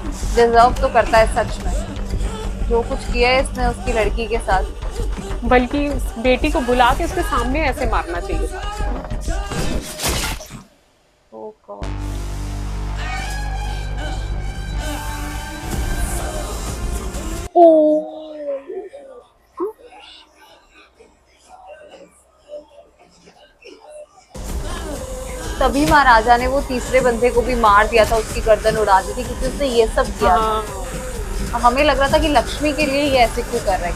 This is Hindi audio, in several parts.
डिजर्व तो करता है सच में, जो कुछ किया है इसने उसकी लड़की के साथ। बल्कि उस बेटी को बुला के उसके सामने ऐसे मारना चाहिए था। ओ गॉड। ओ तभी महाराजा ने वो तीसरे बंदे को भी मार दिया था, उसकी गर्दन उड़ा दी थी, क्योंकि उसने ये सब किया हाँ। था। हमें लग रहा था कि लक्ष्मी के लिए ये ऐसे क्यों कर रहा है।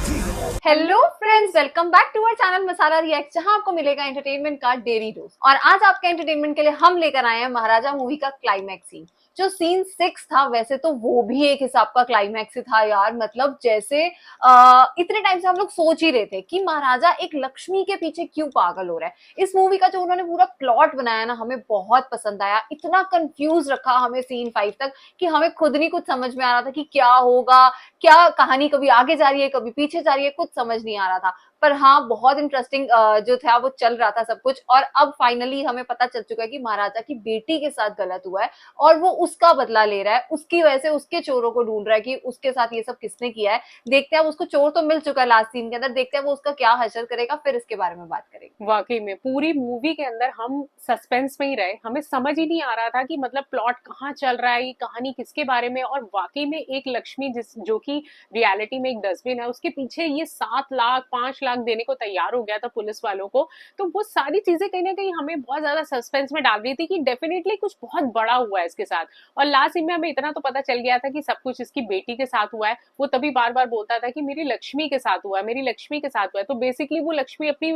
Hello friends, welcome back to our channel Masala react, जहां आपको मिलेगा एंटरटेनमेंट का डेली डोज। और आज आपके एंटरटेनमेंट के लिए हम लेकर आए हैं महाराजा मूवी का क्लाइमैक्स सीन। जो सीन 6 था, वैसे तो वो भी एक हिसाब का क्लाइमैक्स ही था यार। मतलब जैसे इतने टाइम से हम लोग सोच ही रहे थे कि महाराजा एक लक्ष्मी के पीछे क्यों पागल हो रहा है। इस मूवी का जो उन्होंने पूरा प्लॉट बनाया ना, हमें बहुत पसंद आया। इतना कंफ्यूज रखा हमें सीन 5 तक कि हमें खुद नहीं कुछ समझ में आ रहा था कि क्या होगा, क्या कहानी कभी आगे जा रही है कभी पीछे जा रही है, कुछ समझ नहीं आ रहा था। पर हाँ, बहुत इंटरेस्टिंग जो था वो चल रहा था सब कुछ। और अब फाइनली हमें पता चल चुका है कि महाराजा की बेटी के साथ गलत हुआ है और वो उसका बदला ले रहा है। उसकी वजह से उसके चोरों को ढूंढ रहा है कि उसके साथ ये सब किसने किया है। देखते हैं, अब उसको चोर तो मिल चुका है लास्ट सीन के अंदर, देखते हैं वो उसका क्या हशर करेगा, फिर इसके बारे में बात करेंगे। वाकई में पूरी मूवी के अंदर हम सस्पेंस में ही रहे, हमें समझ ही नहीं आ रहा था कि मतलब प्लॉट कहाँ चल रहा है, ये कहानी किसके बारे में। और वाकई में एक लक्ष्मी जिस जो कि रियलिटी में एक डस्टबिन है, उसके पीछे ये 7 लाख 5 लाख देने को तैयार हो गया था पुलिस वालों को। तो वो सारी चीजें कहीं ना कहीं हमें बहुत ज्यादा सस्पेंस में डाल रही थी कि डेफिनेटली कुछ बहुत बड़ा हुआ है इसके साथ। और लास्ट सीन में हमें इतना तो पता चल गया था कि सब कुछ इसकी बेटी के साथ हुआ है। वो तभी बार बार बोलता था कि मेरी लक्ष्मी के साथ हुआ है, मेरी लक्ष्मी के साथ हुआ है। तो बेसिकली वो लक्ष्मी अपनी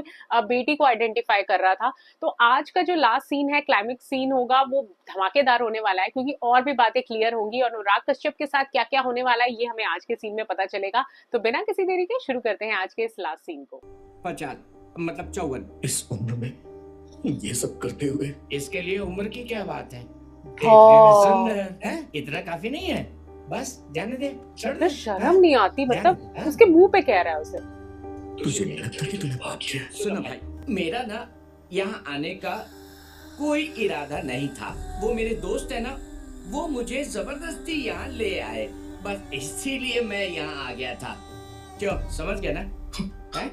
बेटी को आइडेंटिफाई कर रहा था। तो आज का जो लास्ट सीन है, क्लाइमेक्स सीन होगा, वो धमाकेदार होने वाला है, क्योंकि और भी बातें क्लियर होंगी और अनुराग कश्यप के साथ क्या क्या होने वाला है ये हमें आज के सीन में पता चलेगा। तो बिना किसी देरी के शुरू करते हैं आज के इस लास्ट सीन को। 50 मतलब 54। इस उम्र में ये सब करते हुए इसके लिए उम्र की क्या बात है? हाँ। सुंदर है, इतना काफी नहीं है? बस जाने दे, छोड़ दे। तो शर्म नहीं आती, मतलब हाँ? उसके मुंह पे कह रहा है उसे। तुझे नहीं लगता कि तूने पाप किया? सुनो भाई, मेरा ना यहाँ आने का कोई इरादा नहीं था। वो मेरे दोस्त है ना, वो मुझे जबरदस्ती यहाँ ले आए, बस इसीलिए मैं यहाँ आ गया था। क्यों, समझ गया ना? हैं?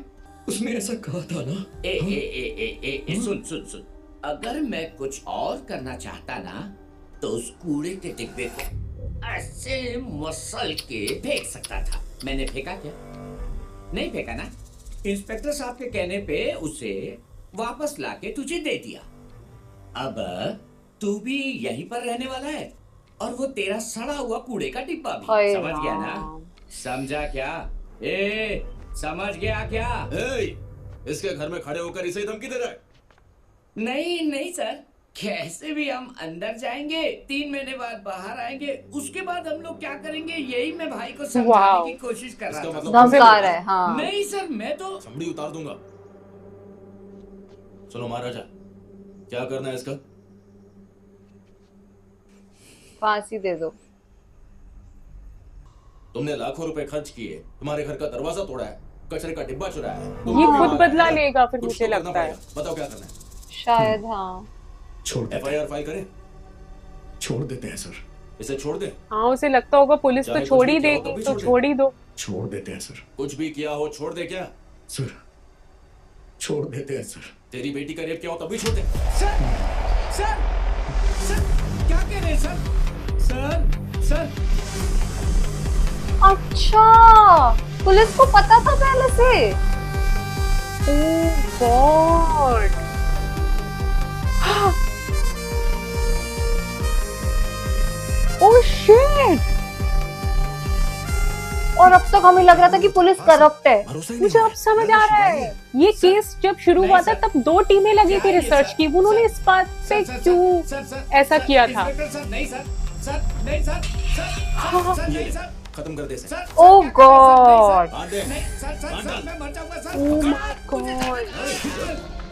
उसने ऐसा कहा था ना। ए ए ए ए ए, ए सुन सुन सुन, अगर मैं कुछ और करना चाहता ना तो उस कूड़े के डिब्बे को ऐसे मसल के फेंक सकता था। मैंने फेंका क्या? नहीं फेंका ना। इंस्पेक्टर साहब के कहने पे उसे वापस लाके तुझे दे दिया। अब तू भी यहीं पर रहने वाला है और वो तेरा सड़ा हुआ कूड़े का डिब्बा भी। हाय समझ गया ना? राम। समझा क्या? ए समझ गया क्या? इसके घर में खड़े होकर इसे धमकी दे रहा है? नहीं नहीं सर, कैसे भी हम अंदर जाएंगे, 3 महीने बाद बाहर आएंगे, उसके बाद हम लोग क्या करेंगे यही मैं भाई को समझाने की कोशिश कर रहा इसका था। मतलब धमका रहा है। हाँ। नहीं सर, मैं तो चमड़ी उतार दूंगा। चलो महाराजा, क्या करना है इसका? फांसी दे दो। तुमने लाखों रुपए खर्च किए, तुम्हारे घर का दरवाजा तोड़ा है, कचरे का डिब्बा चुराया है। ये खुद बदला लेगा फिर, कुछ मुझे तो करना लगता है। पड़ेगा। बताओ क्या करना है? शायद हाँ। छोड़ FIR फाइल करें? छोड़ देते हैं सर। इसे छोड़ दे। हाँ, उसे लगता होगा पुलिस तो चाहे छोड़ कुछ ही भी किया हो, देगी, तब भी तो छोड़ दे। छोड़ ही दो। छोड़ देते हैं सर। कुछ भी किया हो छोड़ दे क्या? सर छोड़ देते हैं सर। तेरी बेटी का रेप किया हो तब भी छोड़ दे। सर सर सर क्या कह रहे हैं सर? सर सर अच्छा, पुलिस को पता था पहले से। ओह गॉड। Oh shit. और अब तक हमें लग रहा था कि पुलिस करप्ट है। भरोसा ही मुझे नहीं अब समझ आ रहा है, ये केस जब शुरू हुआ था तब 2 टीमें लगी थी रिसर्च की। उन्होंने इस बात पे क्यों ऐसा किया था? सर नहीं सर, सर नहीं सर, सर सर नहीं सर, खत्म कर दे इसे। Sir oh God. बांध दे। नहीं सर सर सर मैं मर जाऊंगा सर। Oh my God.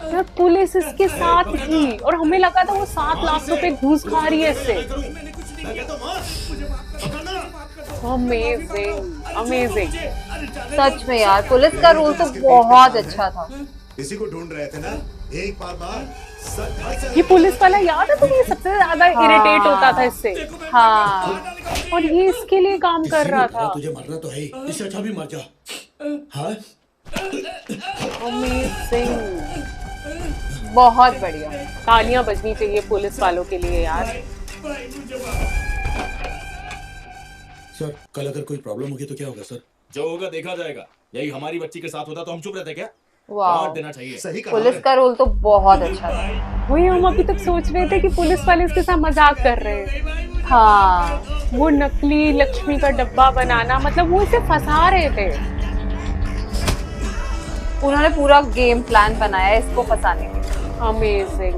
यार पुलिस इसके साथ थी और हमें लगा था वो 7 लाख रुपए घूस खा रही है इससे। मैंने कुछ नहीं किया। मुझे माफ कर दो, मुझे माफ कर दो। Amazing amazing. सच में यार, पुलिस का रोल तो बहुत अच्छा था। इसी को ढूंढ रहे थे ना? एक बार ये पुलिस वाला याद है तुम्हें, सबसे ज्यादा इरिटेट होता था इससे। हाँ और ये इसके लिए काम कर रहा था। तुझे मरना तो है ही, इससे अच्छा भी मर जा। हाँ अमेजिंग, बहुत बढ़िया। तालियां बजनी चाहिए पुलिस वालों के लिए यार। सर कल अगर कोई प्रॉब्लम होगी तो क्या होगा सर? जो होगा देखा जाएगा। यही हमारी बच्ची के साथ होता तो हम चुप रहते क्या? वाह, डांट देना चाहिए। सही कहा पुलिस का रोल तो बहुत अच्छा था। वही हम अभी तक सोच रहे थे कि पुलिस वाले इसके साथ मजाक कर रहे हैं। हाँ वो नकली लक्ष्मी का डब्बा बनाना, मतलब वो इसे फंसा रहे थे। उन्होंने पूरा गेम प्लान बनाया इसको फंसाने के लिए। अमेजिंग।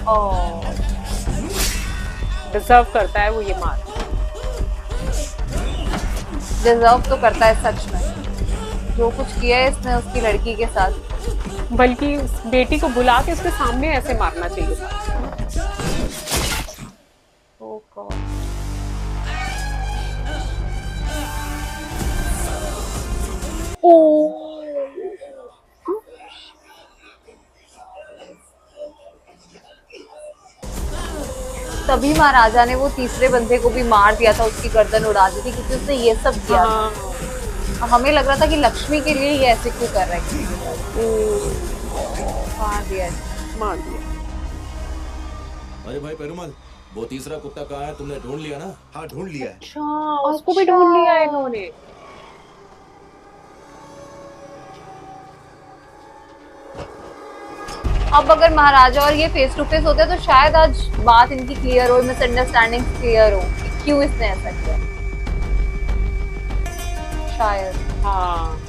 ओह, डिजर्व करता है वो ये मार। डिजर्व तो करता है सच में, जो कुछ किया है इसने उसकी लड़की के साथ। बल्कि उस बेटी को बुला के उसके सामने ऐसे मारना चाहिए था। Oh God. तभी महाराजा ने वो तीसरे बंदे को भी मार दिया था, उसकी गर्दन उड़ा दी थी क्योंकि उसने ये सब किया था। हाँ। हमें लग रहा था कि लक्ष्मी के लिए ये ऐसे क्यों कर रहा है, मार दिया इसने। मार दिया। अरे भाई पेरुमल, वो तीसरा कुत्ता कहाँ है? तुमने ढूंढ लिया ना? हाँ ढूंढ लिया है। अच्छा, उसको भी ढूंढ लिया है इन्होंने। अब अगर महाराजा और ये फेस टू फेस होते तो शायद आज बात इनकी क्लियर हो, मिसअंडरस्टैंडिंग क्लियर हो कि क्यों इसने ऐसा किया, शायद। हाँ।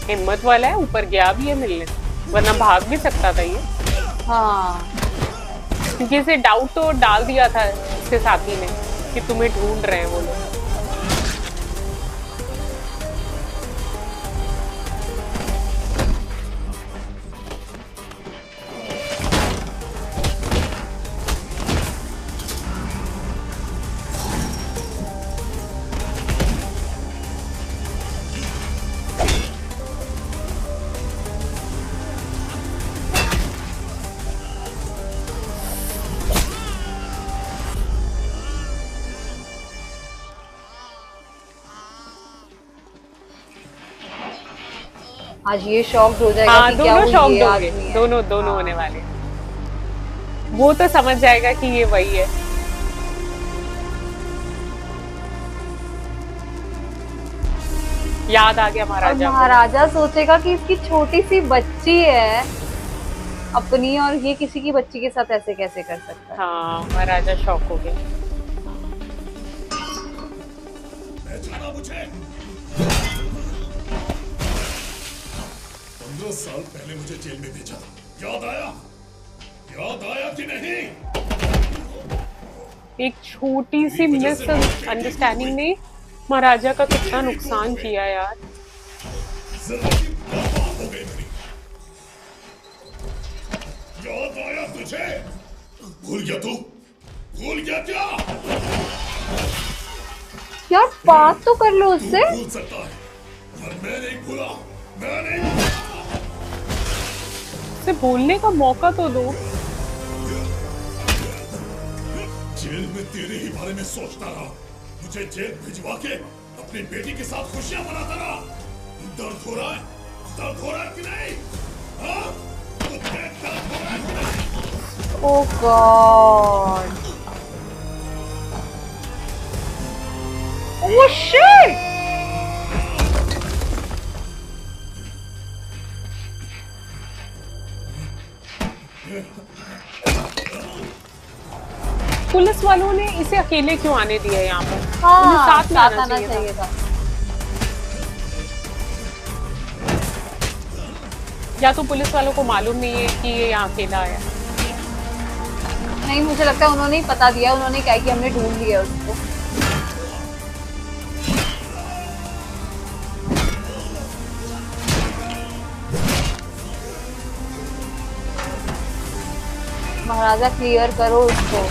हिम्मत वाला है, ऊपर गया भी है मिलने, वरना भाग भी सकता था ये। हाँ क्योंकि इसे डाउट तो डाल दिया था इसके साथी ने कि तुम्हें ढूंढ रहे हैं वो लोग। आज ये शॉक्ड हो जाएगा हाँ, कि क्या दोनों वो शॉक्ड ये होंगे, आदमी है। दोनों हाँ। होने वाले। वो तो समझ जाएगा कि ये वही है। याद आ गया और महाराजा को। महाराजा सोचेगा कि इसकी छोटी सी बच्ची है अपनी, और ये किसी की बच्ची के साथ ऐसे कैसे कर सकता है। हाँ, महाराजा शॉक हो गया। पहचाना मुझे? 15 साल पहले मुझे जेल में भेजा था, याद आया? याद आया कि नहीं? एक छोटी सी मिस अंडरस्टैंडिंग ने महाराजा का कितना नुकसान किया यार। जिंदगी बर्बाद हो गई मेरी। याद आया तुझे? भूल गया तू? भूल गया क्या? यार बात तो कर लो उससे। भूल सकता है, पर मैं नहीं भूला। मैं नहीं भूला। उसे बोलने का मौका तो दो। जेल में तेरे ही बारे में सोचता रहा, मुझे जेल भिजवा के अपनी बेटी के साथ खुशियां मनाता रहा। दर्द हो रहा है? दर्द हो रहा है कि नहीं? हाँ? तुझे दर्द हो रहा है कि नहीं? ओह गॉड, ओह शिट। पुलिस वालों ने इसे अकेले क्यों आने दिया यहाँ पर? उन्हें हाँ, साथ में आना आना चाहिए चाहिए था। या तो पुलिस वालों को मालूम नहीं है कि ये यहाँ अकेला आया। नहीं, मुझे लगता है उन्होंने ही पता दिया, उन्होंने क्या कि हमने ढूंढ लिया उसको। महाराजा क्लियर करो उसको।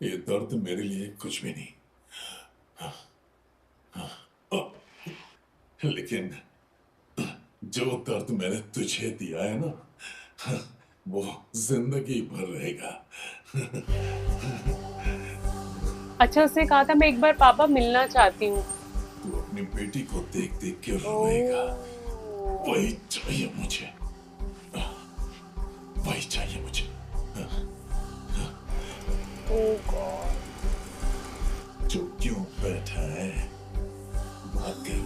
ये दर्द मेरे लिए कुछ भी नहीं, लेकिन जो दर्द मैंने तुझे दिया है ना, वो जिंदगी भर रहेगा। अच्छा, उसने कहा था मैं एक बार पापा मिलना चाहती हूँ। तू अपनी बेटी को देख देख के रोएगा। वही चाहिए मुझे, वही चाहिए मुझे। चुप क्यों बैठा है? बात कर,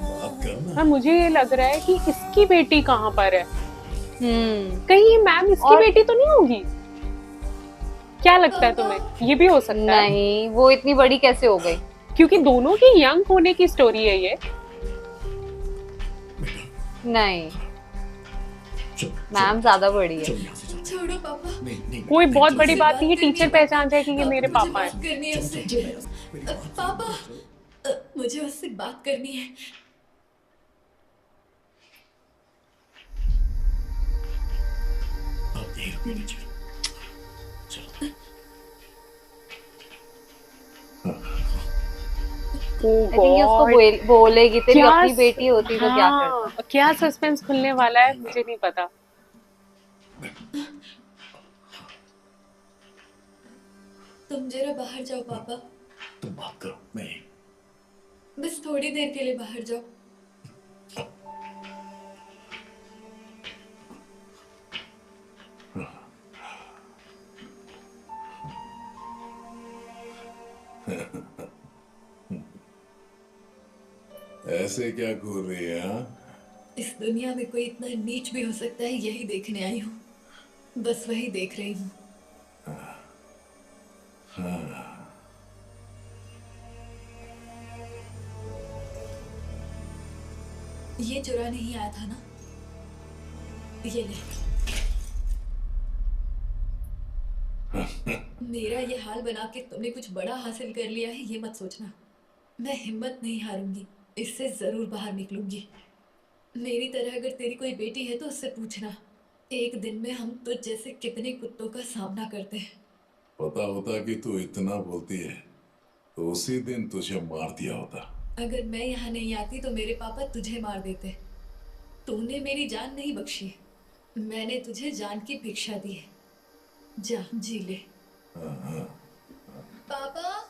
बात करना। हाँ, मुझे ये लग रहा है कि इसकी बेटी कहाँ पर है। कहीं ये मैम इसकी बेटी तो नहीं होगी? क्या लगता है तुम्हें? ये भी हो सकता है। नहीं, वो इतनी बड़ी कैसे हो गई? क्योंकि दोनों की यंग होने की स्टोरी है ये। नहीं, चल, मैम ज्यादा बड़ी है। चल यहाँ से चल। छोड़ो पापा, नहीं, कोई बहुत चल, बड़ी चल, बात नहीं है, टीचर पहचान जाए कि ये मेरे मुझे पापा बात हैं। करनी है उससे। मेरी बात सुन। पापा, मुझे उससे बात करनी है। अब यहीं रुक नीचे। चल। Oh I think ये उसको God! बोलेगी तेरी क्या अपनी बेटी होती तो क्या करता? हाँ, क्या सस्पेंस खुलने वाला है मुझे नहीं पता। तुम जरा बाहर जाओ पापा, तुम बात करो, मैं बस थोड़ी देर के लिए बाहर जाओ। ऐसे क्या घूर रही है? हाँ? इस दुनिया में कोई इतना नीच भी हो सकता है, यही देखने आई हूँ। बस वही देख रही हूँ। ये चुरा नहीं आया था ना? ये ले। मेरा ये हाल बना के तुमने कुछ बड़ा हासिल कर लिया है, ये मत सोचना। मैं हिम्मत नहीं हारूंगी, इससे जरूर बाहर निकलूंगी। मेरी तरह अगर तेरी कोई बेटी है तो उससे पूछना। एक दिन में हम तुझ जैसे कितने कुत्तों का सामना करते हैं। पता होता कि तू इतना बोलती है तो उसी दिन तुझे मार दिया होता। अगर मैं यहाँ नहीं आती तो मेरे पापा तुझे मार देते। तूने मेरी जान नहीं बख्शी, मैंने तुझे जान की भिक्षा दी है। जा जी ले। पापा,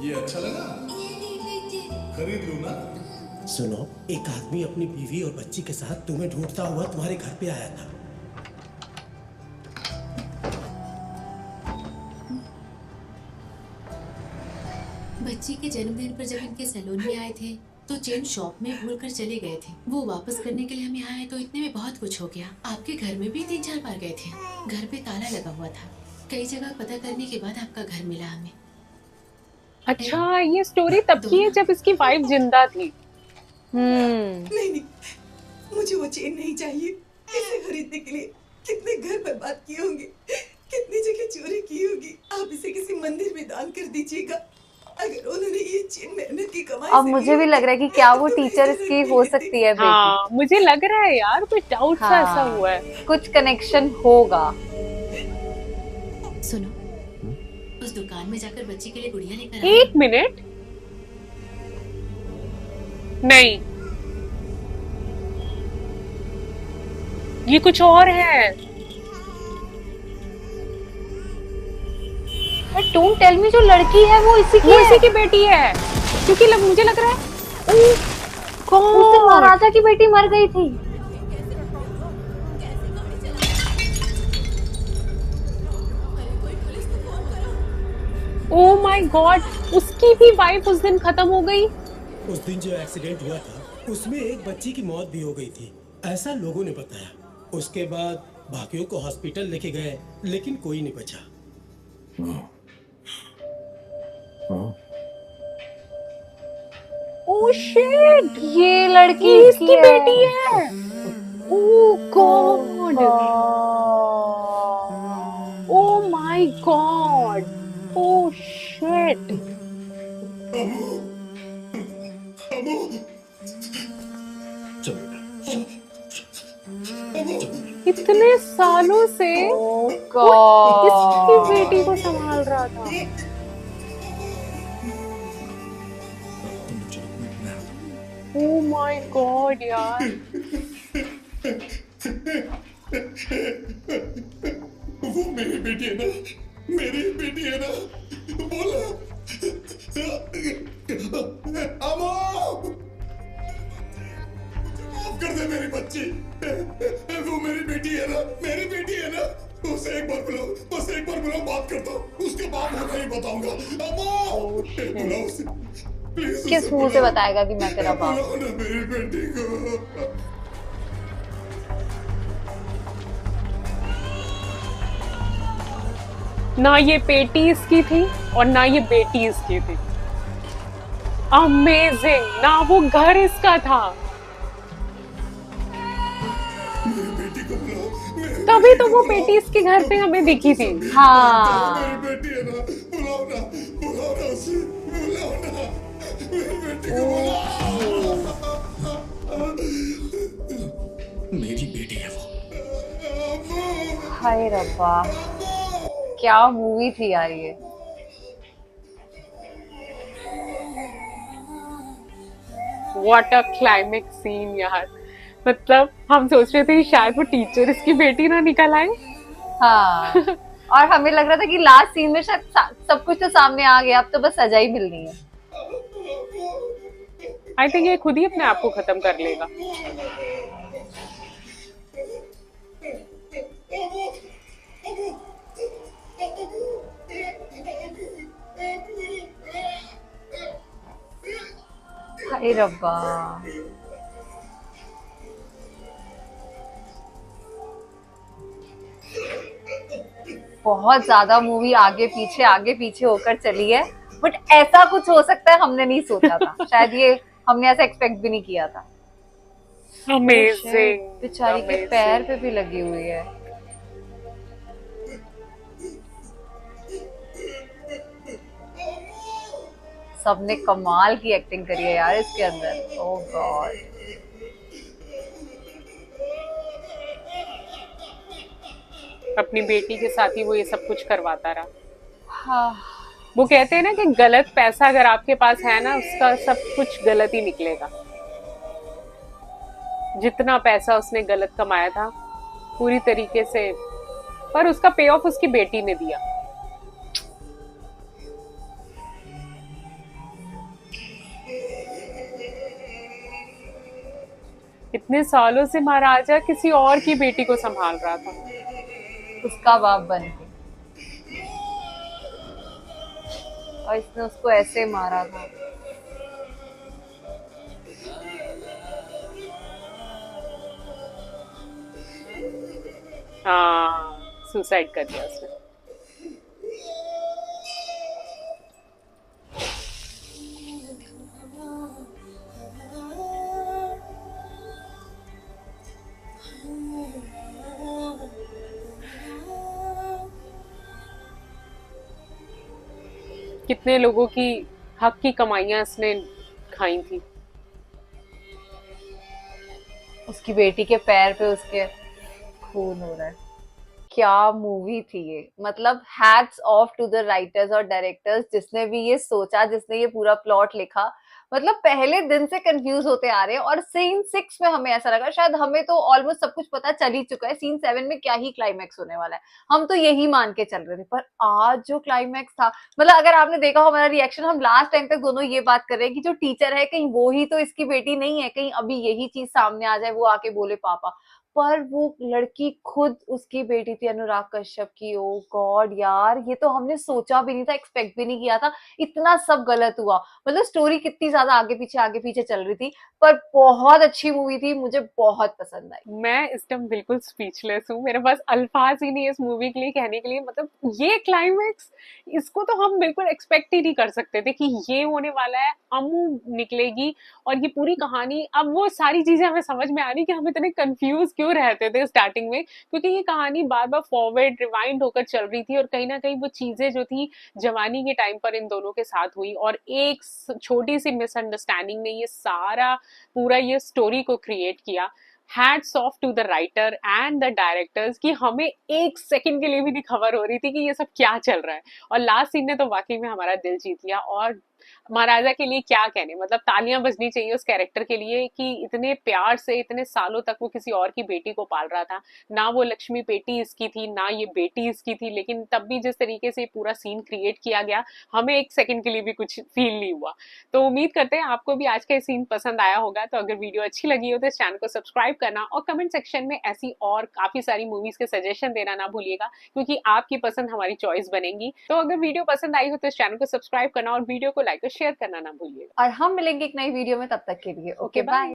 ये अच्छा लगा? खरीद लूं ना? सुनो, एक आदमी अपनी बीवी और बच्ची के साथ तुम्हें ढूंढता हुआ तुम्हारे घर पे आया था। बच्ची के जन्मदिन पर जब इनके सैलून में आए थे तो चेन शॉप में भूलकर चले गए थे। वो वापस करने के लिए हम यहाँ आए तो इतने में बहुत कुछ हो गया। आपके घर में भी 3-4 बार गए थे। घर पे ताला लगा हुआ था। कई जगह पता करने के बाद आपका घर मिला हमें। अच्छा, ये स्टोरी तब की है जब इसकी वाइफ जिंदा थी। नहीं, मुझे वो चेन नहीं चाहिए। इसे खरीदने के लिए कितने घर बर्बाद किए होंगे, कितनी जगह चोरी की होगी। आप इसे किसी मंदिर में दान कर दीजिएगा। अगर उन्होंने ये चेन मेहनत की कमाई अब से मुझे ली भी होगी, लग रहा है कि क्या वो तो मैं टीचर इसे इसकी रख हो लेती। सकती है बेटी। हाँ, मुझे लग रहा है यार कुछ डाउट सा ऐसा हुआ है। कुछ कनेक्शन होगा। सुनो, उस दुकान में जाकर बच्ची के लिए गुड़िया लेकर आए। 1 मिनट, नहीं, ये कुछ और है। डोंट टेल मी, जो लड़की है वो इसी की वो है। इसी की बेटी है, क्योंकि मुझे लग रहा है उस दिन कौन महाराजा की बेटी मर गई थी। ओ माय गॉड, उसकी भी वाइफ उस दिन खत्म हो गई। उस दिन जो एक्सीडेंट हुआ था उसमें एक बच्ची की मौत भी हो गई थी, ऐसा लोगों ने बताया। उसके बाद बाकियों को हॉस्पिटल लेके गए लेकिन कोई नहीं बचा। ओह शिट, ये लड़की ये इसकी इसकी बेटी है। Oh god, oh my god, oh shit. इतने सालों से ओह वो इसकी गॉड। बेटी को संभाल रहा था। ओह माय गॉड यार, वो मेरी बेटी है ना, मेरी बेटी है ना, बोला। अम्मा, माफ कर दे मेरी बच्ची, वो मेरी बेटी है ना, मेरी बेटी है ना, उसे एक बार बुलाओ, बस एक बार बुलाओ, बात करता हूँ, उसके बाद मैं नहीं बताऊंगा। अम्मा, बुलाओ उसे, प्लीज। किस मुंह से बताएगा कि मैं तेरा बाप? बुलाओ ना मेरी बेटी को। ना ये पेटी इसकी थी और ना ये बेटी इसकी थी। अमेजिंग, ना वो घर इसका था। मेरी बेटी को बुलाओ, मेरी तभी तो वो पेटी इसके घर पे हमें दिखी थी। हाँ, मेरी बेटी है ना, बुलाओ ना, बुलाओ ना उसे, बुलाओ ना, मेरी बेटी को बुलाओ। मेरी बेटी है वो। हाय रब्बा, क्या मूवी थी यार ये। व्हाट अ क्लाइमेक्स सीन यार, मतलब हम सोच रहे थे शायद वो टीचर इसकी बेटी ना निकल आए। हाँ, और हमें लग रहा था कि लास्ट सीन में शायद सब कुछ तो सामने आ गया, अब तो बस सजा ही मिलनी है। आई थिंक ये खुद ही अपने आप को खत्म कर लेगा। हाय रब्बा, बहुत ज्यादा मूवी आगे पीछे होकर चली है, बट ऐसा कुछ हो सकता है हमने नहीं सोचा था। शायद ये हमने ऐसा एक्सपेक्ट भी नहीं किया था। अमेजिंग, बेचारी के पैर पे भी लगी हुई है। सबने कमाल की एक्टिंग करी है यार इसके अंदर। ओह गॉड, अपनी बेटी के साथ ही वो ये सब कुछ करवाता रहा। हाँ, वो कहते हैं ना कि गलत पैसा अगर आपके पास है ना, उसका सब कुछ गलत ही निकलेगा। जितना पैसा उसने गलत कमाया था पूरी तरीके से, पर उसका पे ऑफ उसकी बेटी ने दिया। इतने सालों से महाराजा किसी और की बेटी को संभाल रहा था, उसका बाप बन के, और इसने उसको ऐसे मारा था। हाँ, सुसाइड कर दिया उसने। कितने लोगों की हक की कमाइयां इसने खाई थी। उसकी बेटी के पैर पे उसके खून हो रहा है। क्या मूवी थी ये, मतलब hats off to the writers और डायरेक्टर्स जिसने भी ये सोचा, जिसने ये पूरा प्लॉट लिखा। मतलब पहले दिन से कंफ्यूज होते आ रहे हैं, और सीन 6 में हमें ऐसा लगा शायद हमें तो ऑलमोस्ट सब कुछ पता चल ही चुका है, सीन 7 में क्या ही क्लाइमैक्स होने वाला है, हम तो यही मान के चल रहे थे। पर आज जो क्लाइमैक्स था, मतलब अगर आपने देखा हो हमारा रिएक्शन, हम लास्ट टाइम तक दोनों ये बात कर रहे हैं कि जो टीचर है कहीं वो ही तो इसकी बेटी नहीं है, कहीं अभी यही चीज सामने आ जाए, वो आके बोले पापा। पर वो लड़की खुद उसकी बेटी थी अनुराग कश्यप की। ओ गॉड यार, ये तो हमने सोचा भी नहीं था, एक्सपेक्ट भी नहीं किया था, इतना सब गलत हुआ। मतलब स्टोरी कितनी ज्यादा आगे पीछे चल रही थी, पर बहुत अच्छी मूवी थी, मुझे बहुत पसंद आई। मैं इस टाइम बिल्कुल स्पीचलेस हूँ, मेरे पास अल्फाज ही नहीं है इस मूवी के लिए कहने के लिए। मतलब ये क्लाइमैक्स, इसको तो हम बिल्कुल एक्सपेक्ट ही नहीं कर सकते थे कि ये होने वाला है, अम्मू निकलेगी और ये पूरी कहानी। अब वो सारी चीजें हमें समझ में आ रही कि हम इतने कंफ्यूज क्यों रहते थे स्टार्टिंग में, क्योंकि ये कहानी बार बार फॉरवर्ड रिवाइंड होकर चल रही थी और कहीं ना कहीं वो चीजें जो थी जवानी के टाइम पर इन दोनों के साथ हुई और एक छोटी सी मिसअंडरस्टैंडिंग ने ये सारा पूरा ये स्टोरी को क्रिएट किया। Hats off to the writer and the directors कि हमें एक सेकंड के लिए भी नहीं खबर हो रही थी कि ये सब क्या चल रहा है। और लास्ट सीन ने तो वाकई में हमारा दिल जीत लिया। और महाराजा के लिए क्या कहने, मतलब तालियां बजनी चाहिए उस कैरेक्टर के लिए कि इतने प्यार से इतने सालों तक वो किसी और की बेटी को पाल रहा था। ना वो लक्ष्मी बेटी इसकी थी, ना ये बेटी इसकी थी, लेकिन तब भी जिस तरीके से पूरा सीन क्रिएट किया गया, हमें एक सेकंड के लिए भी कुछ फील नहीं हुआ। तो उम्मीद करते हैं आपको भी आज का सीन पसंद आया होगा। तो अगर वीडियो अच्छी लगी हो तो इस चैनल को सब्सक्राइब करना और कमेंट सेक्शन में ऐसी और काफी सारी मूवीज के सजेशन देना ना भूलिएगा, क्योंकि आपकी पसंद हमारी चॉइस बनेगी। तो अगर वीडियो पसंद आई हो तो इस चैनल को सब्सक्राइब करना और वीडियो को लाइक और शेयर करना ना भूलिएगा। और हम मिलेंगे एक नई वीडियो में, तब तक के लिए ओके बाय।